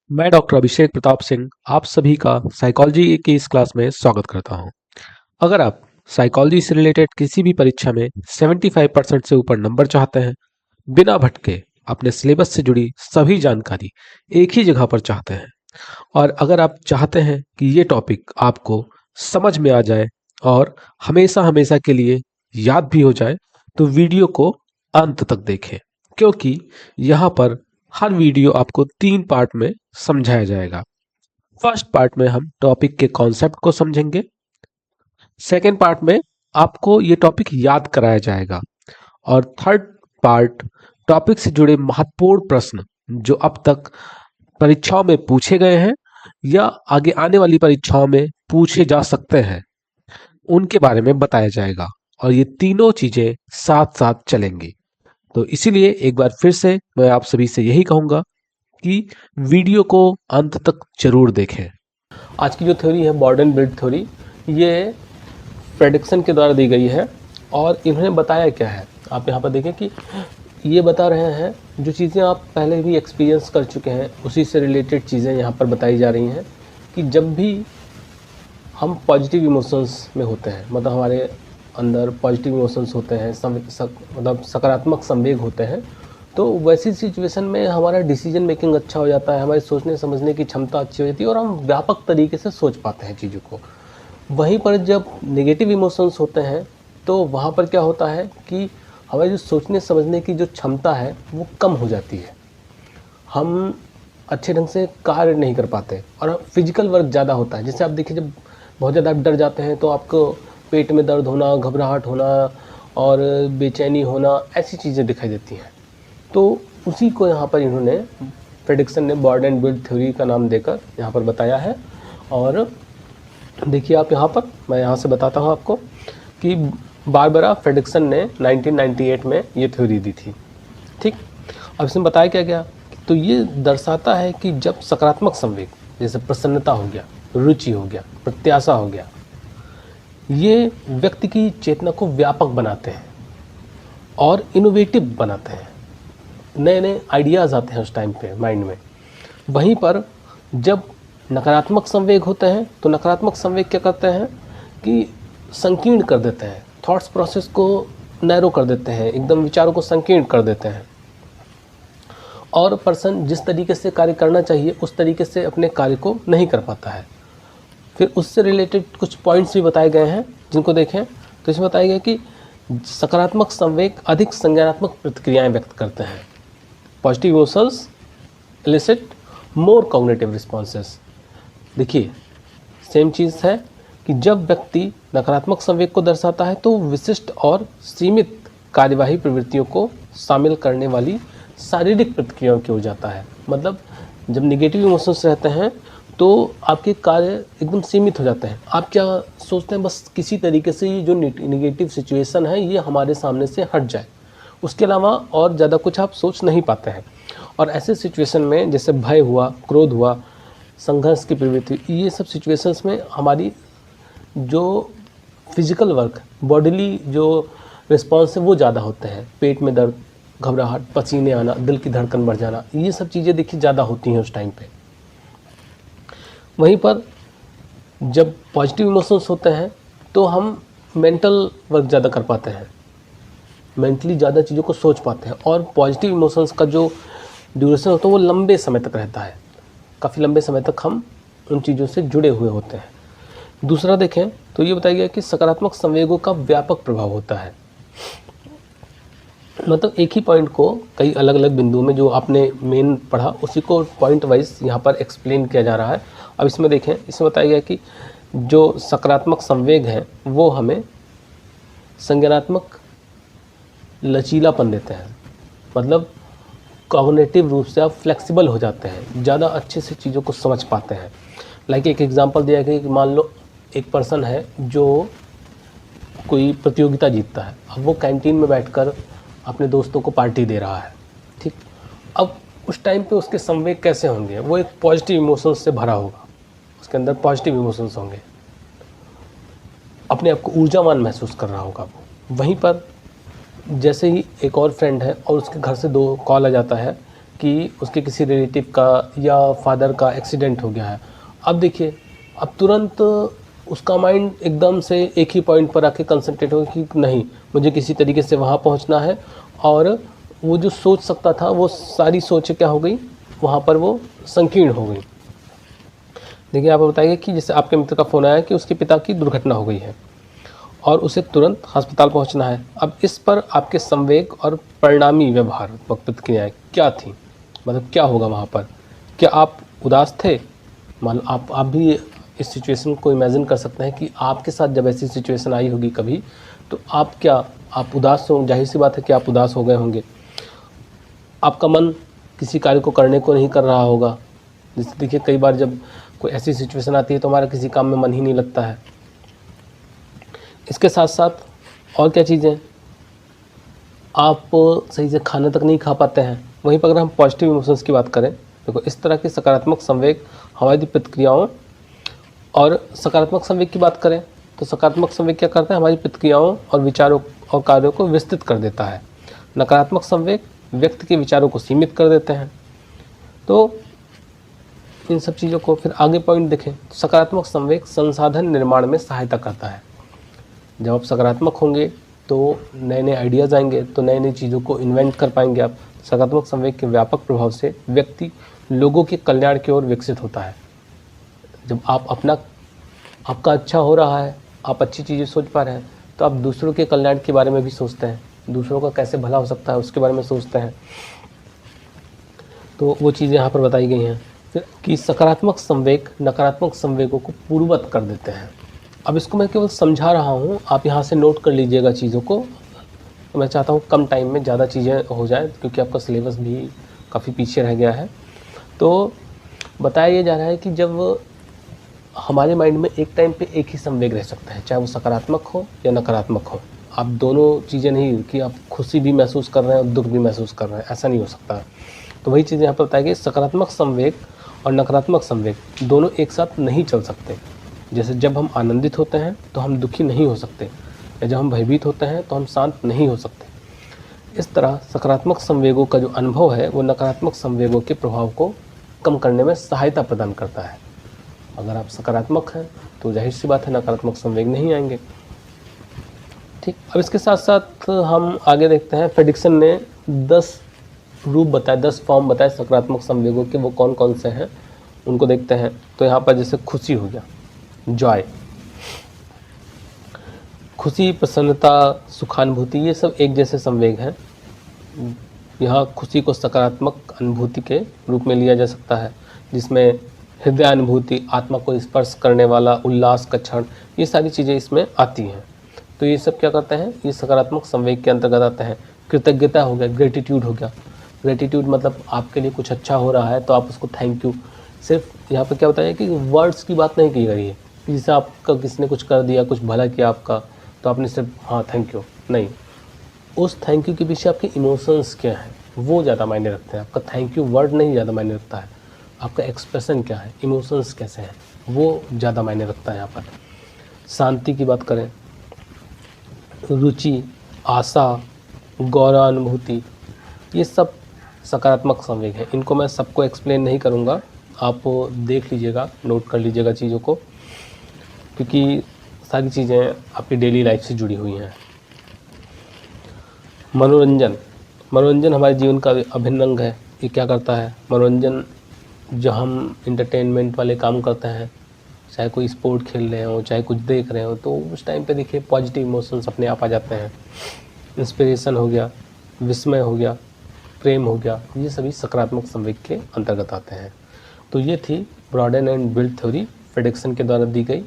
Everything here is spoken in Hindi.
मैं डॉक्टर अभिषेक प्रताप सिंह आप सभी का साइकोलॉजी की इस क्लास में स्वागत करता हूं। अगर आप साइकोलॉजी से रिलेटेड किसी भी परीक्षा में 75% से ऊपर नंबर चाहते हैं, बिना भटके अपने सिलेबस से जुड़ी सभी जानकारी एक ही जगह पर चाहते हैं, और अगर आप चाहते हैं कि ये टॉपिक आपको समझ में आ जाए और हमेशा हमेशा के लिए याद भी हो जाए, तो वीडियो को अंत तक देखें, क्योंकि यहाँ पर हर वीडियो आपको 3 पार्ट में समझाया जाएगा। फर्स्ट पार्ट में हम टॉपिक के कॉन्सेप्ट को समझेंगे। सेकेंड पार्ट में आपको ये टॉपिक याद कराया जाएगा, और थर्ड पार्ट टॉपिक से जुड़े महत्वपूर्ण प्रश्न जो अब तक परीक्षाओं में पूछे गए हैं या आगे आने वाली परीक्षाओं में पूछे जा सकते हैं, उनके बारे में बताया जाएगा। और ये तीनों चीजें साथ साथ चलेंगी। तो इसीलिए एक बार फिर से मैं आप सभी से यही कहूंगा कि वीडियो को अंत तक जरूर देखें। आज की जो थ्योरी है बॉर्ड एंड बिल्ड थ्योरी, ये प्रेडिक्शन के द्वारा दी गई है। और इन्होंने बताया क्या है, आप यहाँ पर देखें कि ये बता रहे हैं जो चीज़ें आप पहले भी एक्सपीरियंस कर चुके हैं, उसी से रिलेटेड चीज़ें यहाँ पर बताई जा रही हैं कि जब भी हम पॉजिटिव इमोशंस में होते हैं, मतलब हमारे अंदर पॉजिटिव इमोशंस होते हैं, मतलब सकारात्मक संवेग होते हैं, तो वैसी सिचुएशन में हमारा डिसीजन मेकिंग अच्छा हो जाता है, हमारी सोचने समझने की क्षमता अच्छी हो जाती है और हम व्यापक तरीके से सोच पाते हैं चीज़ों को। वहीं पर जब नेगेटिव इमोशंस होते हैं तो वहाँ पर क्या होता है कि हमारी जो सोचने समझने की जो क्षमता है वो कम हो जाती है, हम अच्छे ढंग से कार्य नहीं कर पाते और फिजिकल वर्क ज़्यादा होता है। जैसे आप देखिए, जब बहुत ज़्यादा आप डर जाते हैं तो आपको पेट में दर्द होना, घबराहट होना और बेचैनी होना, ऐसी चीज़ें दिखाई देती हैं। तो उसी को यहाँ पर इन्होंने प्रेडिक्शन ने बॉर्ड एंड बिल्ड थ्योरी का नाम देकर यहाँ पर बताया है। और देखिए आप यहाँ पर, मैं यहाँ से बताता हूँ आपको कि बारबरा फ्रेडरिक्सन ने 1998 में ये थ्योरी दी थी। ठीक, अब इसमें बताया क्या गया, तो ये दर्शाता है कि जब सकारात्मक संवेग जैसे प्रसन्नता हो गया, रुचि हो गया, प्रत्याशा हो गया, ये व्यक्ति की चेतना को व्यापक बनाते हैं और इनोवेटिव बनाते हैं, नए नए आइडियाज़ आते हैं उस टाइम पे माइंड में। वहीं पर जब नकारात्मक संवेग होते हैं तो नकारात्मक संवेग क्या करते हैं कि संकीर्ण कर देते हैं, थॉट्स प्रोसेस को नैरो कर देते हैं, एकदम विचारों को संकीर्ण कर देते हैं, और पर्सन जिस तरीके से कार्य करना चाहिए उस तरीके से अपने कार्य को नहीं कर पाता है। फिर उससे रिलेटेड कुछ पॉइंट्स भी बताए गए हैं जिनको देखें, तो इसमें बताया गया कि सकारात्मक संवेग अधिक संज्ञानात्मक प्रतिक्रियाएं व्यक्त करते हैं, पॉजिटिव इमोशंस इलिसिट मोर कॉग्निटिव रिस्पॉन्सेस। देखिए सेम चीज़ है कि जब व्यक्ति नकारात्मक संवेग को दर्शाता है तो विशिष्ट और सीमित कार्यवाही प्रवृत्तियों को शामिल करने वाली शारीरिक प्रतिक्रियाओं की ओर जाता है। मतलब जब निगेटिव इमोशंस रहते हैं तो आपके कार्य एकदम सीमित हो जाते हैं। आप क्या सोचते हैं, बस किसी तरीके से ये जो निगेटिव सिचुएशन है ये हमारे सामने से हट जाए, उसके अलावा और ज़्यादा कुछ आप सोच नहीं पाते हैं। और ऐसे सिचुएशन में जैसे भय हुआ, क्रोध हुआ, संघर्ष की प्रवृत्ति, ये सब सिचुएशंस में हमारी जो फिजिकल वर्क, बॉडीली जो रिस्पॉन्स है वो ज़्यादा होते हैं। पेट में दर्द, घबराहट, पसीने आना, दिल की धड़कन बढ़ जाना, ये सब चीज़ें देखिए ज़्यादा होती हैं उस टाइम पे। वहीं पर जब पॉजिटिव इमोशंस होते हैं तो हम मेंटल वर्क ज़्यादा कर पाते हैं, मेंटली ज़्यादा चीज़ों को सोच पाते हैं, और पॉजिटिव इमोशंस का जो ड्यूरेशन होता है वो लंबे समय तक रहता है, काफ़ी लंबे समय तक हम उन चीज़ों से जुड़े हुए होते हैं। दूसरा देखें तो ये बताया गया कि सकारात्मक संवेगों का व्यापक प्रभाव होता है। मतलब एक ही पॉइंट को कई अलग अलग बिंदुओं में जो आपने मेन पढ़ा उसी को पॉइंट वाइज यहाँ पर एक्सप्लेन किया जा रहा है। अब इसमें देखें, इसमें बताया गया कि जो सकारात्मक संवेग हैं वो हमें संज्ञानात्मक लचीलापन देते हैं, मतलब कॉग्निटिव रूप से आप फ्लेक्सिबल हो जाते हैं, ज़्यादा अच्छे से चीज़ों को समझ पाते हैं। लाइक एक एग्जांपल दिया गया कि मान लो एक पर्सन है जो कोई प्रतियोगिता जीतता है, अब वो कैंटीन में बैठकर अपने दोस्तों को पार्टी दे रहा है। ठीक, अब उस टाइम पे उसके संवेग कैसे होंगे, वो एक पॉजिटिव इमोशंस से भरा होगा, उसके अंदर पॉजिटिव इमोशंस होंगे, अपने आप को ऊर्जावान महसूस कर रहा होगा वो। वहीं पर जैसे ही एक और फ्रेंड है और उसके घर से दो कॉल आ जाता है कि उसके किसी रिलेटिव का या फादर का एक्सीडेंट हो गया है। अब देखिए, अब तुरंत उसका माइंड एकदम से एक ही पॉइंट पर आके कंसंट्रेट हो कि नहीं, मुझे किसी तरीके से वहाँ पहुँचना है, और वो जो सोच सकता था वो सारी सोचें क्या हो गई, वहाँ पर वो संकीर्ण हो गई। देखिए, आप बताइए कि जैसे आपके मित्र का फ़ोन आया कि उसके पिता की दुर्घटना हो गई है और उसे तुरंत अस्पताल पहुंचना है। अब इस पर आपके संवेग और परिणामी व्यवहारात्मक प्रतिक्रियाएँ क्या थी? मतलब क्या होगा वहाँ पर? क्या आप उदास थे? मान लो आप भी इस सिचुएशन को इमेजिन कर सकते हैं कि आपके साथ जब ऐसी सिचुएशन आई होगी कभी, तो आप उदास हो, ज़ाहिर-सी बात है कि आप उदास हो गए होंगे। आपका मन किसी कार्य को करने को नहीं कर रहा होगा। जैसे देखिए, कई बार जब कोई ऐसी सिचुएशन आती है तो हमारा किसी काम में मन ही नहीं लगता है। इसके साथ-साथ और क्या चीज़ें, आप सही से खाना तक नहीं खा पाते हैं। वहीं पर अगर हम पॉजिटिव इमोशंस की बात करें, देखो इस तरह के सकारात्मक संवेग हमारी प्रतिक्रियाओं, और सकारात्मक संवेग की बात करें तो सकारात्मक संवेग क्या करता है, हमारी प्रतिक्रियाओं और विचारों और कार्यों को विस्तृत कर देता है। नकारात्मक संवेग व्यक्ति के विचारों को सीमित कर देते हैं। तो इन सब चीज़ों को फिर आगे पॉइंट देखें, सकारात्मक संवेग संसाधन निर्माण में सहायता करता है। जब आप सकारात्मक होंगे तो नए नए आइडियाज़ आएंगे, तो नई नई चीज़ों को इन्वेंट कर पाएंगे आप। सकारात्मक संवेग के व्यापक प्रभाव से व्यक्ति लोगों के कल्याण की ओर विकसित होता है। जब आपका अच्छा हो रहा है, आप अच्छी चीज़ें सोच पा रहे हैं, तो आप दूसरों के कल्याण के बारे में भी सोचते हैं, दूसरों का कैसे भला हो सकता है उसके बारे में सोचते हैं। तो वो चीज़ें यहाँ पर बताई गई हैं। फिर कि सकारात्मक संवेग नकारात्मक संवेगों को पूर्ववत कर देते हैं। अब इसको मैं केवल समझा रहा हूँ, आप यहाँ से नोट कर लीजिएगा चीज़ों को। मैं चाहता हूँ कम टाइम में ज़्यादा चीज़ें हो जाएँ, क्योंकि आपका सिलेबस भी काफ़ी पीछे रह गया है। तो बताया ये जा रहा है कि जब हमारे माइंड में एक टाइम पे एक ही संवेग रह सकता है, चाहे वो सकारात्मक हो या नकारात्मक हो। आप दोनों चीज़ें नहीं कि आप खुशी भी महसूस कर रहे हैं और दुःख भी महसूस कर रहे हैं, ऐसा नहीं हो सकता। तो वही चीज़ यहाँ पर बताया कि सकारात्मक संवेग और नकारात्मक संवेग दोनों एक साथ नहीं चल सकते। जैसे जब हम आनंदित होते हैं तो हम दुखी नहीं हो सकते, या जब हम भयभीत होते हैं तो हम शांत नहीं हो सकते। इस तरह सकारात्मक संवेगों का जो अनुभव है वो नकारात्मक संवेगों के प्रभाव को कम करने में सहायता प्रदान करता है। अगर आप सकारात्मक हैं तो जाहिर सी बात है नकारात्मक संवेग नहीं आएंगे। ठीक, अब इसके साथ साथ हम आगे देखते हैं। फ्रेडरिक्सन ने 10 रूप बताए, 10 फॉर्म बताए सकारात्मक संवेगों के, वो कौन कौन से हैं उनको देखते हैं। तो यहाँ पर जैसे खुशी हो गया, जॉय, खुशी, प्रसन्नता, सुखानुभूति, ये सब एक जैसे संवेग हैं। यहाँ खुशी को सकारात्मक अनुभूति के रूप में लिया जा सकता है, जिसमें हृदयानुभूति, आत्मा को स्पर्श करने वाला उल्लास का क्षण, ये सारी चीज़ें इसमें आती हैं। तो ये सब क्या करते हैं, ये सकारात्मक संवेग के अंतर्गत आते हैं। कृतज्ञता हो गया, ग्रेटिट्यूड हो गया। ग्रेटिट्यूड मतलब आपके लिए कुछ अच्छा हो रहा है तो आप उसको थैंक यू, सिर्फ यहाँ पर क्या होता है कि वर्ड्स की बात नहीं की गई है, जैसे आपका किसी ने कुछ कर दिया, कुछ भला किया आपका, तो आपने सिर्फ हाँ थैंक यू नहीं, उस थैंक यू के पीछे आपके इमोशंस क्या हैं वो ज़्यादा मायने रखते हैं। आपका थैंक यू वर्ड नहीं ज़्यादा मायने रखता है, आपका एक्सप्रेशन क्या है, इमोशंस कैसे हैं, वो ज़्यादा मायने रखता है यहाँ पर। शांति की बात करें, रुचि, आशा, गौरवानुभूति, ये सब सकारात्मक संवेग है। इनको मैं सबको एक्सप्लेन नहीं करूँगा, आप देख लीजिएगा, नोट कर लीजिएगा चीज़ों को, क्योंकि सारी चीज़ें आपकी डेली लाइफ से जुड़ी हुई हैं। मनोरंजन, मनोरंजन हमारे जीवन का अभिन्न अंग है। ये क्या करता है, मनोरंजन, जो हम इंटरटेनमेंट वाले काम करते हैं, चाहे कोई स्पोर्ट खेल रहे हो, चाहे कुछ देख रहे हो, तो उस टाइम पे देखिए पॉजिटिव इमोशंस अपने आप आ जाते हैं। इंस्पिरेशन हो गया, विस्मय हो गया, प्रेम हो गया, ये सभी सकारात्मक संवेग के अंतर्गत आते हैं। तो ये थी broaden and build theory Fredrickson के द्वारा दी गई।